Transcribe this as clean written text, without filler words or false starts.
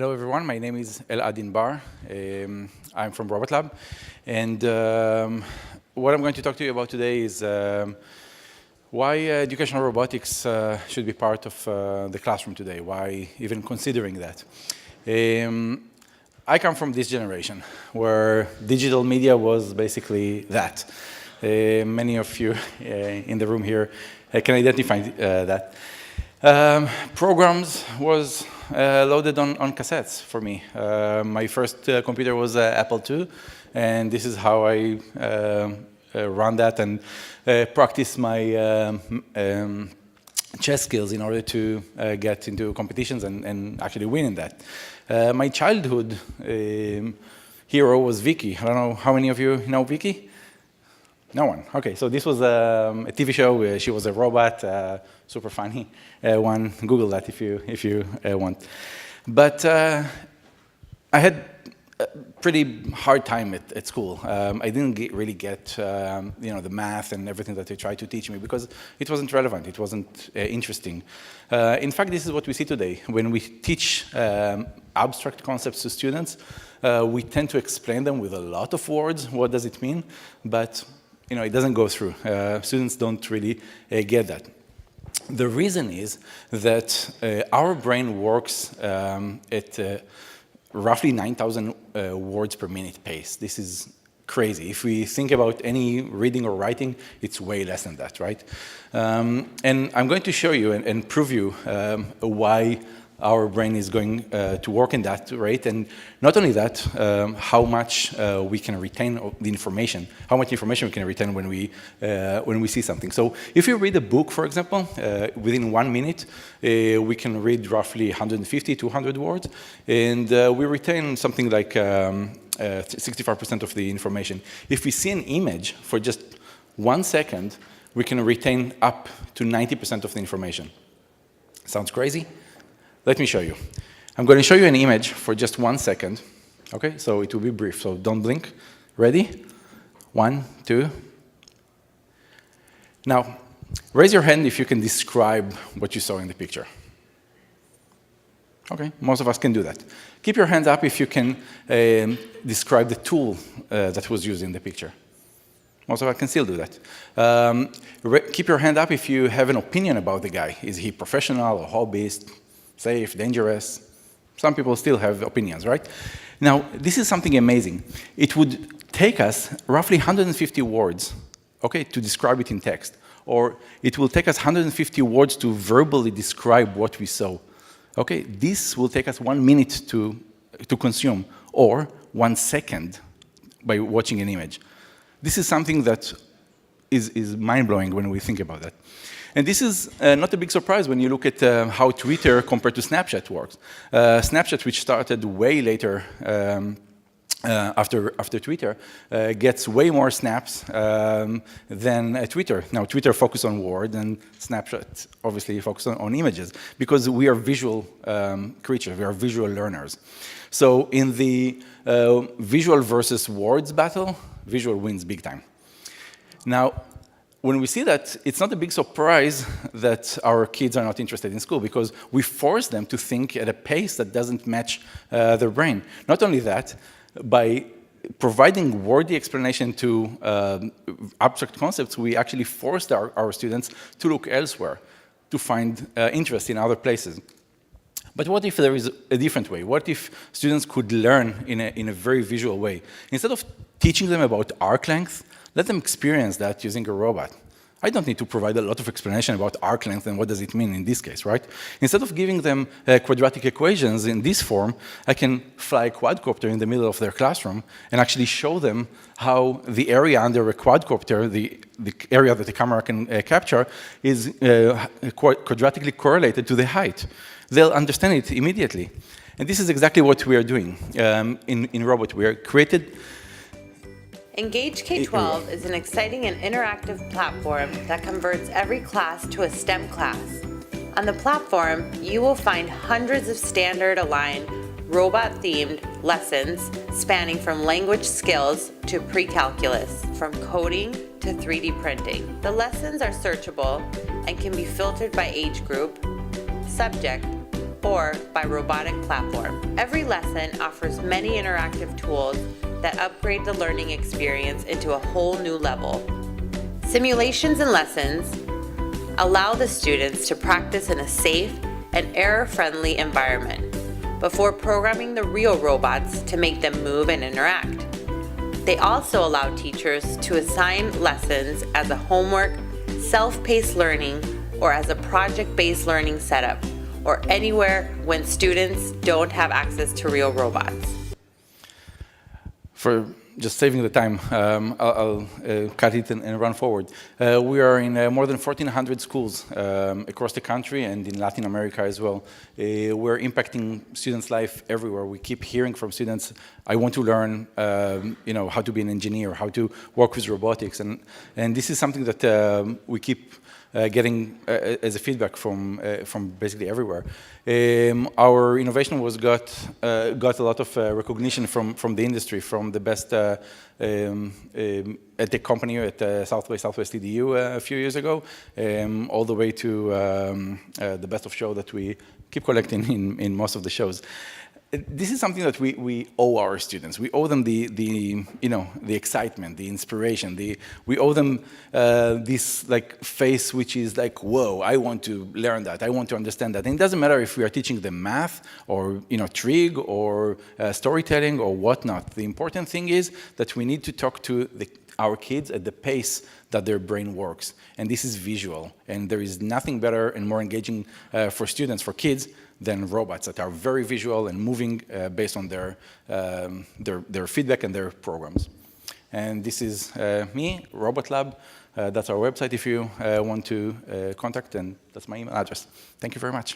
Hello everyone, my name is El-Adin Bar. I'm from RobotLab, and what I'm going to talk to you about today is why educational robotics should be part of the classroom today, why even considering that. I come from this generation where digital media was basically that. Many of you in the room here can identify that. Programs was loaded on cassettes for me. My first computer was Apple II, and this is how I run that and practice my chess skills in order to get into competitions and actually win in that. My childhood hero was Vicky. I don't know how many of you know Vicky? No one. Okay, so this was a TV show. She was a robot, super funny one. Google that if you want. But I had a pretty hard time at school. I didn't really get the math and everything that they tried to teach me because it wasn't relevant. It wasn't interesting. In fact, this is what we see today. When we teach abstract concepts to students, we tend to explain them with a lot of words. What does it mean? But it doesn't go through. Students don't really get that. The reason is that our brain works at roughly 9,000 words per minute pace. This is crazy. If we think about any reading or writing, it's way less than that, right? And I'm going to show you and prove you why our brain is going to work in that rate, and not only that, how much we can retain the information, how much information we can retain when we see something. So if you read a book, for example, within 1 minute, we can read roughly 150, 200 words, and we retain something like 65% of the information. If we see an image for just 1 second, we can retain up to 90% of the information. Sounds crazy? Let me show you. I'm going to show you an image for just 1 second. Okay, so it will be brief, so don't blink. Ready? 1, 2. Now, raise your hand if you can describe what you saw in the picture. Okay, most of us can do that. Keep your hands up if you can describe the tool that was used in the picture. Most of us can still do that. Keep your hand up if you have an opinion about the guy. Is he professional or hobbyist? Safe, dangerous. Some people still have opinions, right? Now, this is something amazing. It would take us roughly 150 words, okay, to describe it in text. Or it will take us 150 words to verbally describe what we saw. Okay, this will take us 1 minute to consume, or 1 second by watching an image. This is something that is mind-blowing when we think about that. And this is not a big surprise when you look at how Twitter compared to Snapchat works. Snapchat, which started way later after Twitter, gets way more snaps than Twitter. Now, Twitter focuses on words, and Snapchat obviously focuses on images, because we are visual creatures, we are visual learners. So in the visual versus words battle, visual wins big time. Now, when we see that, it's not a big surprise that our kids are not interested in school, because we force them to think at a pace that doesn't match their brain. Not only that, by providing wordy explanation to abstract concepts, we actually forced our students to look elsewhere, to find interest in other places. But what if there is a different way? What if students could learn in a very visual way? Instead of teaching them about arc length, let them experience that using a robot. I don't need to provide a lot of explanation about arc length and what does it mean in this case, right? Instead of giving them quadratic equations in this form, I can fly a quadcopter in the middle of their classroom and actually show them how the area under a quadcopter, the area that the camera can capture, is quadratically correlated to the height. They'll understand it immediately. And this is exactly what we are doing in Robot. We are created. Engage K-12 is an exciting and interactive platform that converts every class to a STEM class. On the platform, you will find hundreds of standard-aligned, robot-themed lessons spanning from language skills to pre-calculus, from coding to 3D printing. The lessons are searchable and can be filtered by age group, subject, before by Robotic Platform. Every lesson offers many interactive tools that upgrade the learning experience into a whole new level. Simulations and lessons allow the students to practice in a safe and error-friendly environment before programming the real robots to make them move and interact. They also allow teachers to assign lessons as a homework, self-paced learning, or as a project-based learning setup, or anywhere when students don't have access to real robots. For just saving the time, I'll cut it and run forward. We are in more than 1,400 schools across the country and in Latin America as well. We're impacting students' life everywhere. We keep hearing from students, I want to learn how to be an engineer, how to work with robotics. And this is something that we keep getting as a feedback from basically everywhere. Our innovation got a lot of recognition from the industry, from the best at the company at Southwest EDU a few years ago, all the way to the best of show that we keep collecting in most of the shows. This is something that we owe our students. We owe them the excitement, the inspiration. We owe them this face which is like, whoa, I want to learn that. I want to understand that. And it doesn't matter if we are teaching them math or trig or storytelling or whatnot. The important thing is that we need to talk to our kids at the pace that their brain works. And this is visual. And there is nothing better and more engaging for students, for kids, than robots that are very visual and moving based on their feedback and their programs. And this is me, RobotLab. That's our website if you want to contact, and that's my email address. Thank you very much.